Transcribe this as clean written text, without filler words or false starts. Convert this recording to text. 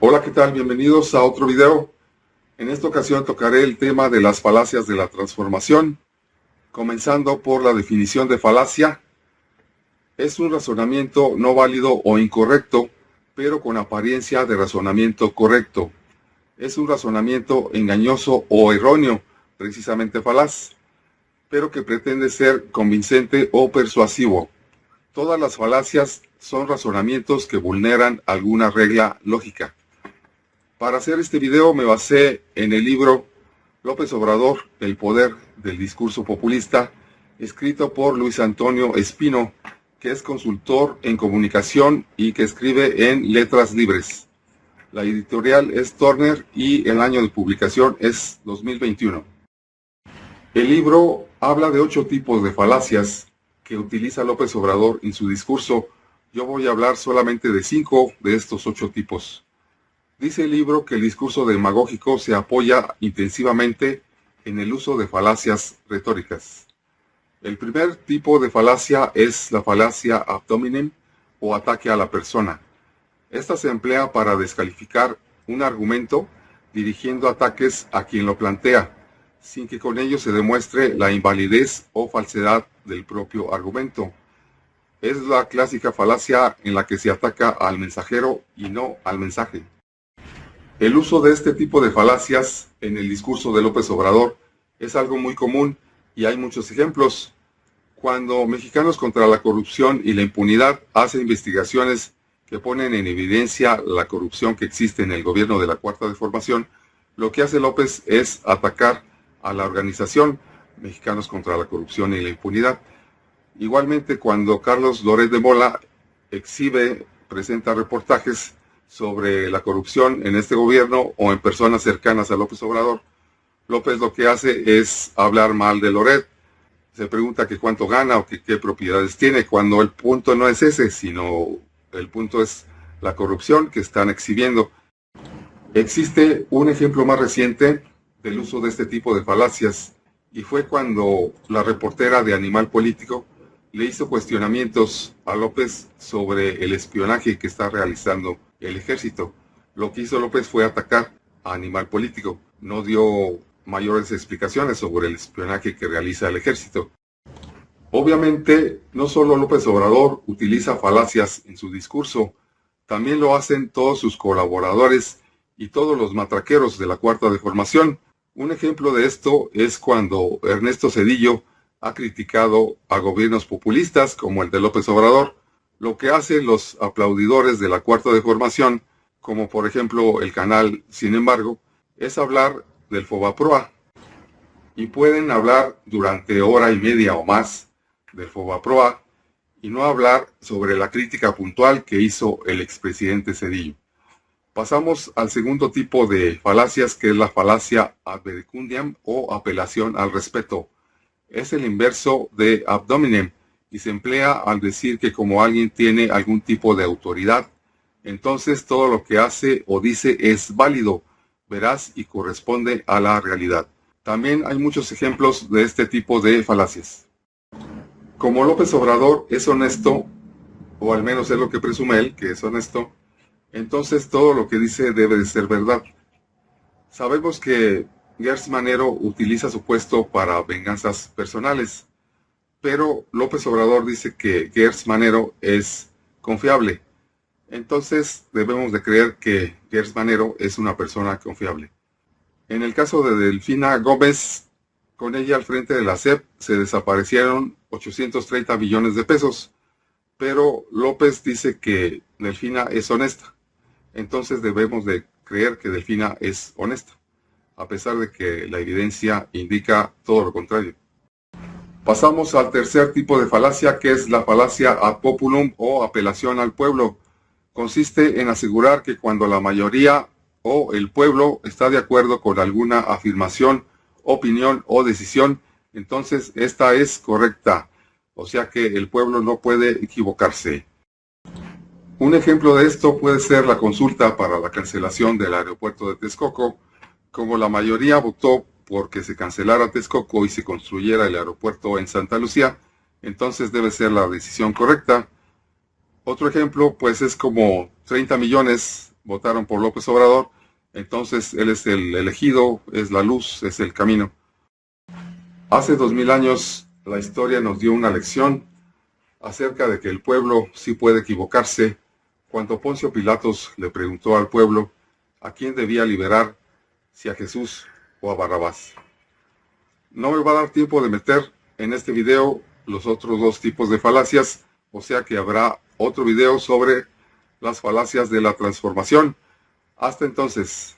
Hola, ¿qué tal? Bienvenidos a otro video. En esta ocasión tocaré el tema de las falacias de la transformación, comenzando por la definición de falacia. Es un razonamiento no válido o incorrecto, pero con apariencia de razonamiento correcto. Es un razonamiento engañoso o erróneo, precisamente falaz, pero que pretende ser convincente o persuasivo. Todas las falacias son razonamientos que vulneran alguna regla lógica. Para hacer este video me basé en el libro López Obrador, El poder del discurso populista, escrito por Luis Antonio Espino, que es consultor en comunicación y que escribe en Letras Libres. La editorial es Turner y el año de publicación es 2021. El libro habla de 8 tipos de falacias que utiliza López Obrador en su discurso. Yo voy a hablar solamente de 5 de estos 8 tipos. Dice el libro que el discurso demagógico se apoya intensivamente en el uso de falacias retóricas. El primer tipo de falacia es la falacia ad hominem o ataque a la persona. Esta se emplea para descalificar un argumento dirigiendo ataques a quien lo plantea, sin que con ello se demuestre la invalidez o falsedad del propio argumento. Es la clásica falacia en la que se ataca al mensajero y no al mensaje. El uso de este tipo de falacias en el discurso de López Obrador es algo muy común y hay muchos ejemplos. Cuando Mexicanos contra la Corrupción y la Impunidad hace investigaciones que ponen en evidencia la corrupción que existe en el gobierno de la Cuarta Transformación, lo que hace López es atacar a la organización Mexicanos contra la Corrupción y la Impunidad. Igualmente, cuando Carlos Loret de Mola presenta reportajes sobre la corrupción en este gobierno o en personas cercanas a López Obrador, López lo que hace es hablar mal de Loret. Se pregunta que cuánto gana o que qué propiedades tiene, cuando el punto no es ese, sino el punto es la corrupción que están exhibiendo. Existe un ejemplo más reciente del uso de este tipo de falacias, y fue cuando la reportera de Animal Político le hizo cuestionamientos a López sobre el espionaje que está realizando el ejército. Lo que hizo López fue atacar a Animal Político. No dio mayores explicaciones sobre el espionaje que realiza el ejército. Obviamente, no solo López Obrador utiliza falacias en su discurso, también lo hacen todos sus colaboradores y todos los matraqueros de la Cuarta Transformación. Un ejemplo de esto es cuando Ernesto Zedillo ha criticado a gobiernos populistas como el de López Obrador. Lo que hacen los aplaudidores de la Cuarta Transformación, como por ejemplo el canal Sin embargo, es hablar del Fobaproa. Y pueden hablar durante hora y media o más del Fobaproa y no hablar sobre la crítica puntual que hizo el expresidente Zedillo. Pasamos al segundo tipo de falacias, que es la falacia ad verecundiam o apelación al respeto. Es el inverso de ad hominem y se emplea al decir que como alguien tiene algún tipo de autoridad, entonces todo lo que hace o dice es válido, veraz y corresponde a la realidad. También hay muchos ejemplos de este tipo de falacias. Como López Obrador es honesto, o al menos es lo que presume él, que es honesto, entonces todo lo que dice debe de ser verdad. Sabemos que Gers Manero utiliza su puesto para venganzas personales, pero López Obrador dice que Gers Manero es confiable. Entonces debemos de creer que Gers Manero es una persona confiable. En el caso de Delfina Gómez, con ella al frente de la SEP se desaparecieron 830 millones de pesos, pero López dice que Delfina es honesta. Entonces debemos de creer que Delfina es honesta, a pesar de que la evidencia indica todo lo contrario. Pasamos al tercer tipo de falacia, que es la falacia ad populum o apelación al pueblo. Consiste en asegurar que cuando la mayoría o el pueblo está de acuerdo con alguna afirmación, opinión o decisión, entonces esta es correcta, o sea que el pueblo no puede equivocarse. Un ejemplo de esto puede ser la consulta para la cancelación del aeropuerto de Texcoco. Como la mayoría votó porque se cancelara Texcoco y se construyera el aeropuerto en Santa Lucía, entonces debe ser la decisión correcta. Otro ejemplo pues es como 30 millones votaron por López Obrador, entonces él es el elegido, es la luz, es el camino. Hace 2000 años la historia nos dio una lección acerca de que el pueblo sí puede equivocarse, cuando Poncio Pilatos le preguntó al pueblo a quién debía liberar, si a Jesús o a Barrabás. No me va a dar tiempo de meter en este video los otros dos tipos de falacias, o sea que habrá otro video sobre las falacias de la transformación. Hasta entonces.